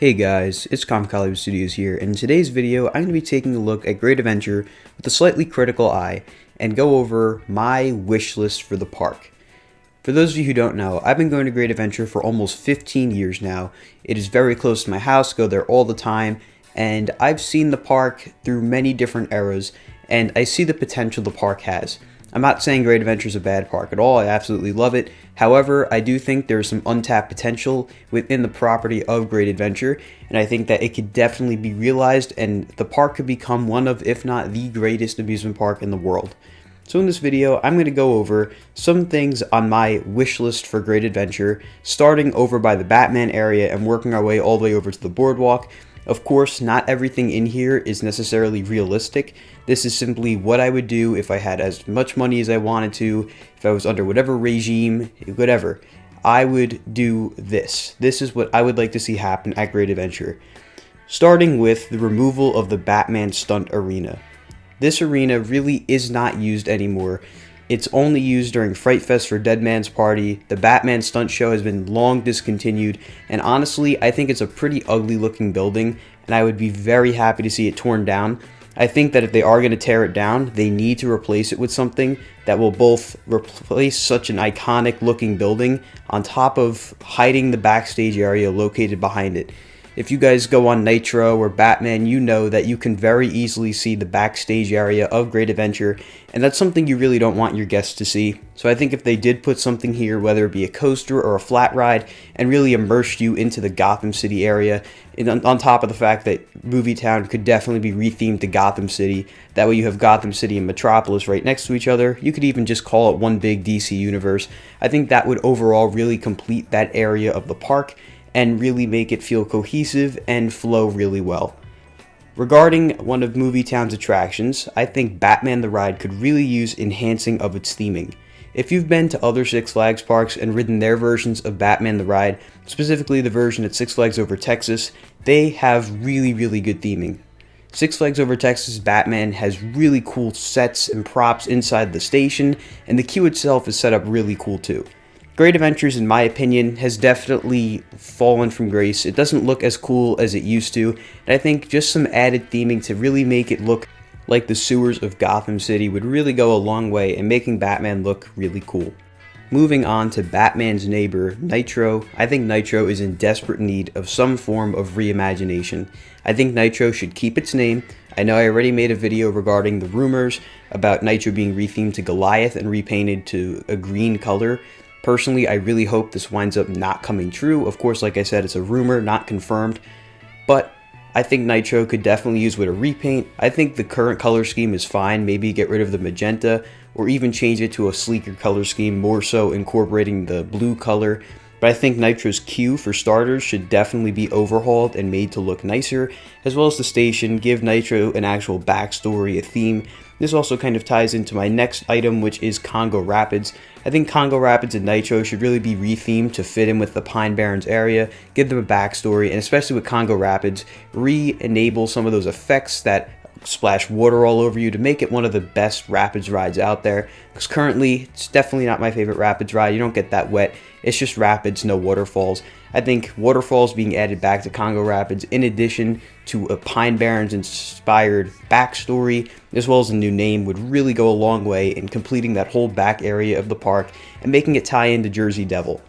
Hey guys, it's Congo Studios here, and in today's video I'm going to be taking a look at Great Adventure with a slightly critical eye and go over my wish list for the park. For those of you who don't know, I've been going to Great Adventure for almost 15 years now. It is very close to my house, go there all the time, and I've seen the park through many different eras, and I see the potential the park has. I'm not saying Great Adventure is a bad park at all, I absolutely love it. However, I do think there's some untapped potential within the property of Great Adventure, and I think that it could definitely be realized and the park could become one of, if not the greatest amusement park in the world. So in this video, I'm going to go over some things on my wish list for Great Adventure, starting over by the Batman area and working our way all the way over to the Boardwalk. Of course, not everything in here is necessarily realistic. This is simply what I would do if I had as much money as I wanted to, if I was under whatever regime, whatever. I would do this. This is what I would like to see happen at Great Adventure. Starting with the removal of the Batman stunt arena. This arena really is not used anymore. It's only used during Fright Fest for Dead Man's Party. The Batman stunt show has been long discontinued, and honestly, I think it's a pretty ugly looking building, and I would be very happy to see it torn down. I think that if they are going to tear it down, they need to replace it with something that will both replace such an iconic looking building on top of hiding the backstage area located behind it. If you guys go on Nitro or Batman, you know that you can very easily see the backstage area of Great Adventure, and that's something you really don't want your guests to see. So I think if they did put something here, whether it be a coaster or a flat ride, and really immersed you into the Gotham City area, and on top of the fact that Movie Town could definitely be rethemed to Gotham City, that way you have Gotham City and Metropolis right next to each other. You could even just call it one big DC universe. I think that would overall really complete that area of the park and really make it feel cohesive and flow really well. Regarding one of Movie Town's attractions, I think Batman the Ride could really use enhancing of its theming. If you've been to other Six Flags parks and ridden their versions of Batman the Ride, specifically the version at Six Flags Over Texas, they have really good theming. Six Flags Over Texas Batman has really cool sets and props inside the station, and the queue itself is set up really cool too. Great Adventures, in my opinion, has definitely fallen from grace. It doesn't look as cool as it used to, and I think just some added theming to really make it look like the sewers of Gotham City would really go a long way in making Batman look really cool. Moving on to Batman's neighbor, Nitro, I think Nitro is in desperate need of some form of reimagination. I think Nitro should keep its name. I know I already made a video regarding the rumors about Nitro being rethemed to Goliath and repainted to a green color. Personally, I really hope this winds up not coming true. Of course, like I said, it's a rumor, not confirmed. But I think Nitro could definitely use with a repaint. I think the current color scheme is fine. Maybe get rid of the magenta or even change it to a sleeker color scheme, more so incorporating the blue color. But I think Nitro's queue, for starters, should definitely be overhauled and made to look nicer, as well as the station, give Nitro an actual backstory, a theme. This also kind of ties into my next item, which is Congo Rapids. I think Congo Rapids and Nitro should really be rethemed to fit in with the Pine Barrens area, give them a backstory, and especially with Congo Rapids, re-enable some of those effects that splash water all over you to make it one of the best rapids rides out there, because currently it's definitely not my favorite rapids ride. You don't get that wet, it's just rapids, no waterfalls. I think waterfalls being added back to Congo Rapids in addition to a Pine Barrens inspired backstory as well as a new name would really go a long way in completing that whole back area of the park and making it tie into Jersey Devil.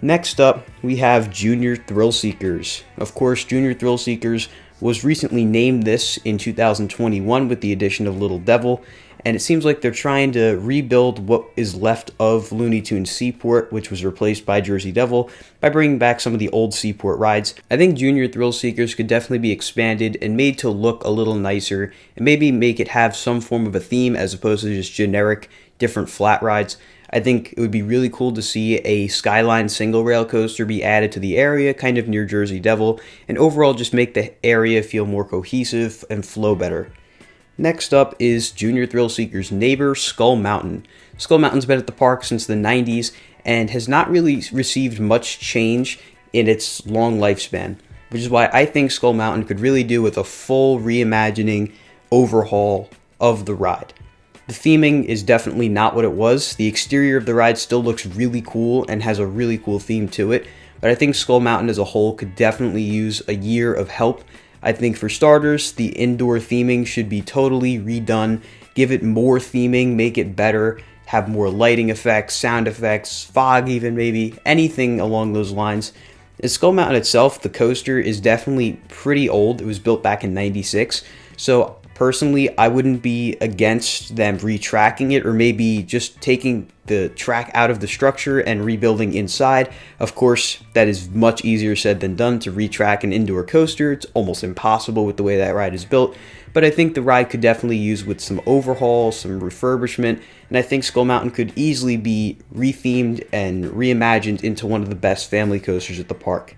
Next up, we have Junior Thrill Seekers. Of course, Junior Thrill Seekers was recently named this in 2021 with the addition of Little Devil, and it seems like they're trying to rebuild what is left of Looney Tunes Seaport, which was replaced by Jersey Devil, by bringing back some of the old Seaport rides. I think Junior Thrill Seekers could definitely be expanded and made to look a little nicer, and maybe make it have some form of a theme as opposed to just generic different flat rides. I think it would be really cool to see a Skyline single rail coaster be added to the area, kind of near Jersey Devil, and overall just make the area feel more cohesive and flow better. Next up is Junior Thrill Seekers' neighbor, Skull Mountain. Skull Mountain's been at the park since the 90s and has not really received much change in its long lifespan, which is why I think Skull Mountain could really do with a full reimagining overhaul of the ride. The theming is definitely not what it was. The exterior of the ride still looks really cool and has a really cool theme to it, but I think Skull Mountain as a whole could definitely use a year of help. I think for starters, the indoor theming should be totally redone, give it more theming, make it better, have more lighting effects, sound effects, fog even maybe, anything along those lines. And Skull Mountain itself, the coaster, is definitely pretty old. It was built back in '96, so personally, I wouldn't be against them retracking it or maybe just taking the track out of the structure and rebuilding inside. Of course, that is much easier said than done to retrack an indoor coaster. It's almost impossible with the way that ride is built, but I think the ride could definitely use with some overhaul, some refurbishment, and I think Skull Mountain could easily be rethemed and reimagined into one of the best family coasters at the park.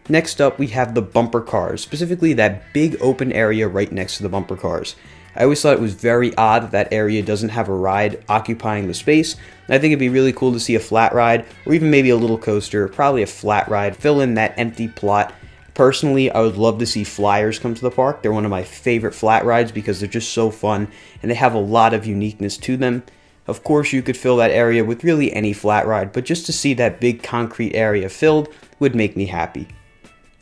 Next up, we have the bumper cars, specifically that big open area right next to the bumper cars. I always thought it was very odd that that area doesn't have a ride occupying the space. And I think it'd be really cool to see a flat ride, or even maybe a little coaster, probably a flat ride, fill in that empty plot. Personally, I would love to see Flyers come to the park. They're one of my favorite flat rides because they're just so fun, and they have a lot of uniqueness to them. Of course, you could fill that area with really any flat ride, but just to see that big concrete area filled would make me happy.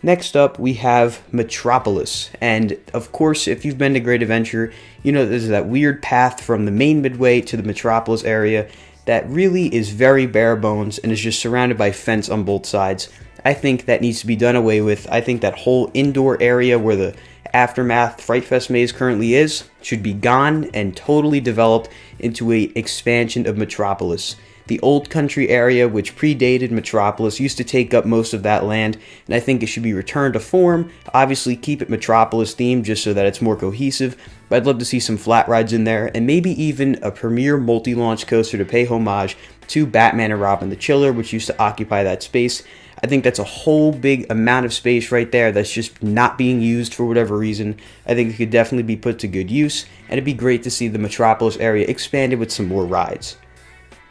Next up, we have Metropolis, and of course, if you've been to Great Adventure, you know there's that weird path from the main midway to the Metropolis area that really is very bare bones and is just surrounded by fence on both sides. I think that needs to be done away with. I think that whole indoor area where the Aftermath Fright Fest maze currently is should be gone and totally developed into an expansion of Metropolis. The old country area, which predated Metropolis, used to take up most of that land, and I think it should be returned to form. Obviously, keep it Metropolis themed just so that it's more cohesive, but I'd love to see some flat rides in there, and maybe even a premier multi-launch coaster to pay homage to Batman and Robin the Chiller, which used to occupy that space. I think that's a whole big amount of space right there that's just not being used for whatever reason. I think it could definitely be put to good use, and it'd be great to see the Metropolis area expanded with some more rides.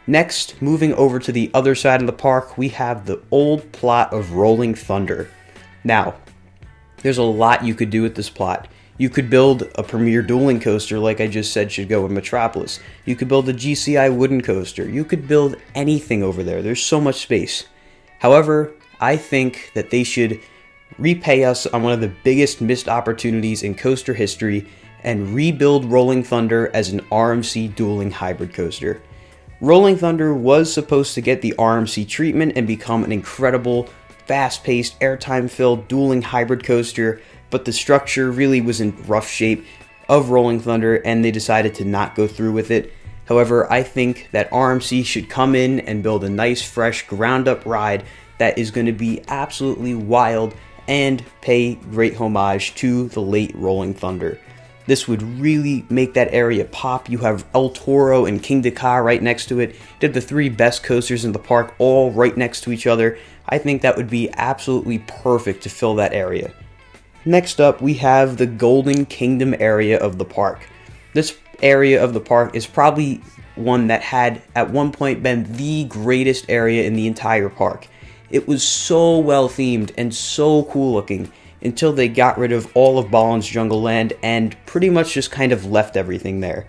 Next, moving over to the other side of the park, we have the old plot of Rolling Thunder. Now, there's a lot you could do with this plot. You could build a premier dueling coaster like I just said should go in Metropolis. You could build a GCI wooden coaster. You could build anything over there. There's so much space. However, I think that they should repay us on one of the biggest missed opportunities in coaster history and rebuild Rolling Thunder as an RMC dueling hybrid coaster. Rolling Thunder was supposed to get the RMC treatment and become an incredible, fast-paced, airtime-filled dueling hybrid coaster, but the structure really was in rough shape of Rolling Thunder and they decided to not go through with it. However, I think that RMC should come in and build a nice, fresh, ground-up ride that is going to be absolutely wild and pay great homage to the late Rolling Thunder. This would really make that area pop. You have El Toro and King Dakar right next to it. You have the three best coasters in the park all right next to each other. I think that would be absolutely perfect to fill that area. Next up, we have the Golden Kingdom area of the park. This area of the park is probably one that had at one point been the greatest area in the entire park. It was so well themed and so cool looking until they got rid of all of Ballin's Jungle Land and pretty much just kind of left everything there.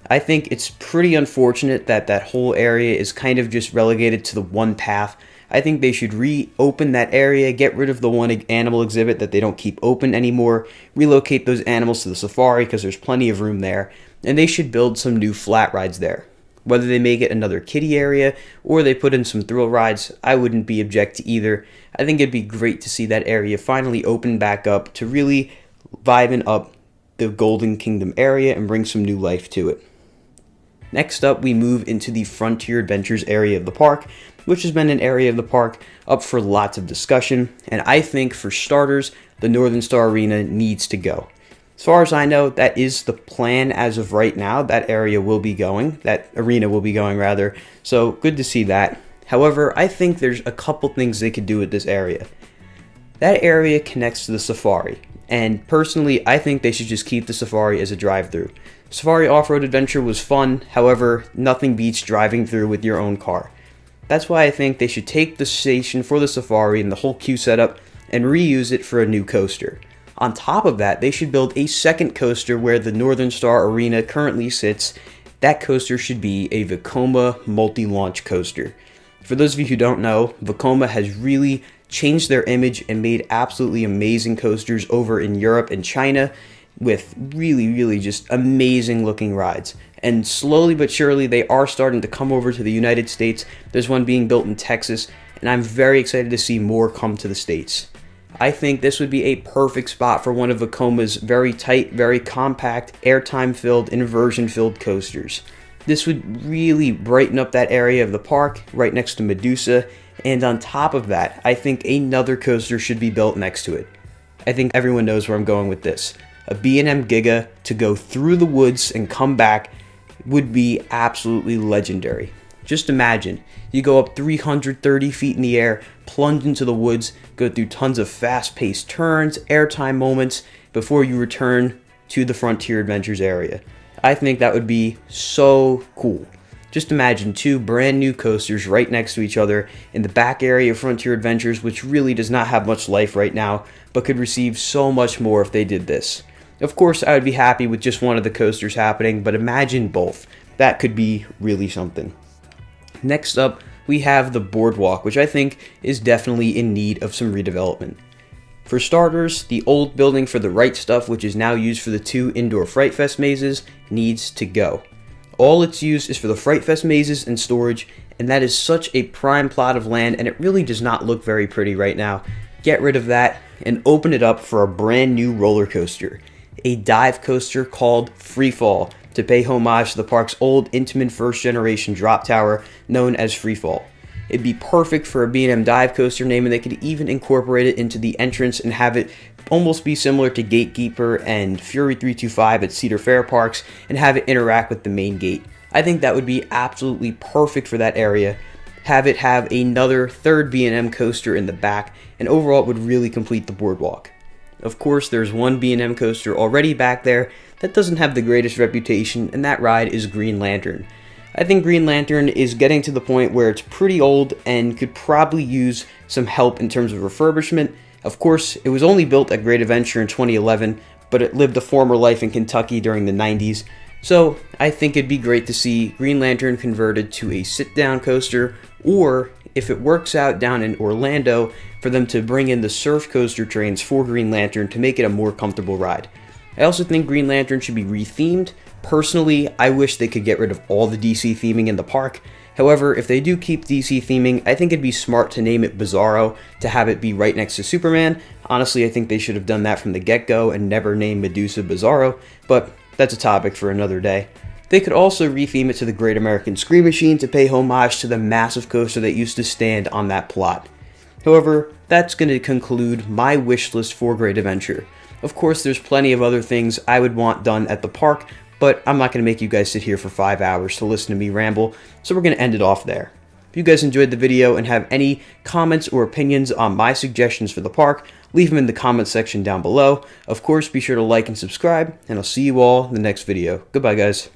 I think it's pretty unfortunate that that whole area is kind of just relegated to the one path. I think they should reopen that area, get rid of the one animal exhibit that they don't keep open anymore, relocate those animals to the safari because there's plenty of room there, and they should build some new flat rides there. Whether they make it another kiddie area or they put in some thrill rides, I wouldn't be object to either. I think it'd be great to see that area finally open back up to really liven up the Golden Kingdom area and bring some new life to it. Next up, we move into the Frontier Adventures area of the park, which has been an area of the park up for lots of discussion, and I think for starters, the Northern Star Arena needs to go. As far as I know, that is the plan as of right now. That arena will be going, so good to see that. However, I think there's a couple things they could do with this area. That area connects to the safari, and personally, I think they should just keep the safari as a drive-through. Safari Off-Road Adventure was fun, however, nothing beats driving through with your own car. That's why I think they should take the station for the safari and the whole queue setup and reuse it for a new coaster. On top of that, they should build a second coaster where the Northern Star Arena currently sits. That coaster should be a Vekoma multi-launch coaster. For those of you who don't know, Vekoma has really changed their image and made absolutely amazing coasters over in Europe and China with really just amazing looking rides. And slowly but surely they are starting to come over to the United States. There's one being built in Texas, and I'm very excited to see more come to the States. I think this would be a perfect spot for one of Vekoma's very tight, very compact, airtime filled, inversion filled coasters. This would really brighten up that area of the park right next to Medusa, and on top of that, I think another coaster should be built next to it. I think everyone knows where I'm going with this. A B&M Giga to go through the woods and come back would be absolutely legendary. Just imagine, you go up 330 feet in the air, plunge into the woods, go through tons of fast-paced turns, airtime moments, before you return to the Frontier Adventures area. I think that would be so cool. Just imagine two brand new coasters right next to each other in the back area of Frontier Adventures, which really does not have much life right now, but could receive so much more if they did this. Of course, I would be happy with just one of the coasters happening, but imagine both. That could be really something. Next up, we have the Boardwalk, which I think is definitely in need of some redevelopment. For starters, the old building for the Right Stuff, which is now used for the two indoor Fright Fest mazes, needs to go. All it's used is for the Fright Fest mazes and storage, and that is such a prime plot of land, and it really does not look very pretty right now. Get rid of that and open it up for a brand new roller coaster. A dive coaster called Freefall, to pay homage to the park's old Intamin first generation drop tower known as Freefall. It'd be perfect for a B&M dive coaster name, and they could even incorporate it into the entrance and have it almost be similar to Gatekeeper and Fury 325 at Cedar Fair parks and have it interact with the main gate. I think that would be absolutely perfect for that area. Have it have another third B&M coaster in the back, and overall it would really complete the Boardwalk. Of course, there's one B&M coaster already back there that doesn't have the greatest reputation, and that ride is Green Lantern. I think Green Lantern is getting to the point where it's pretty old and could probably use some help in terms of refurbishment. Of course, it was only built at Great Adventure in 2011, but it lived a former life in Kentucky during the 90s. So I think it'd be great to see Green Lantern converted to a sit-down coaster, or if it works out down in Orlando, for them to bring in the surf coaster trains for Green Lantern to make it a more comfortable ride. I also think Green Lantern should be rethemed. Personally, I wish they could get rid of all the DC theming in the park. However, if they do keep DC theming, I think it'd be smart to name it Bizarro to have it be right next to Superman. Honestly, I think they should have done that from the get-go and never named Medusa Bizarro, but that's a topic for another day. They could also retheme it to the Great American Scream Machine to pay homage to the massive coaster that used to stand on that plot. However, that's going to conclude my wish list for Great Adventure. Of course, there's plenty of other things I would want done at the park, but I'm not going to make you guys sit here for 5 hours to listen to me ramble, so we're going to end it off there. If you guys enjoyed the video and have any comments or opinions on my suggestions for the park, leave them in the comments section down below. Of course, be sure to like and subscribe, and I'll see you all in the next video. Goodbye, guys.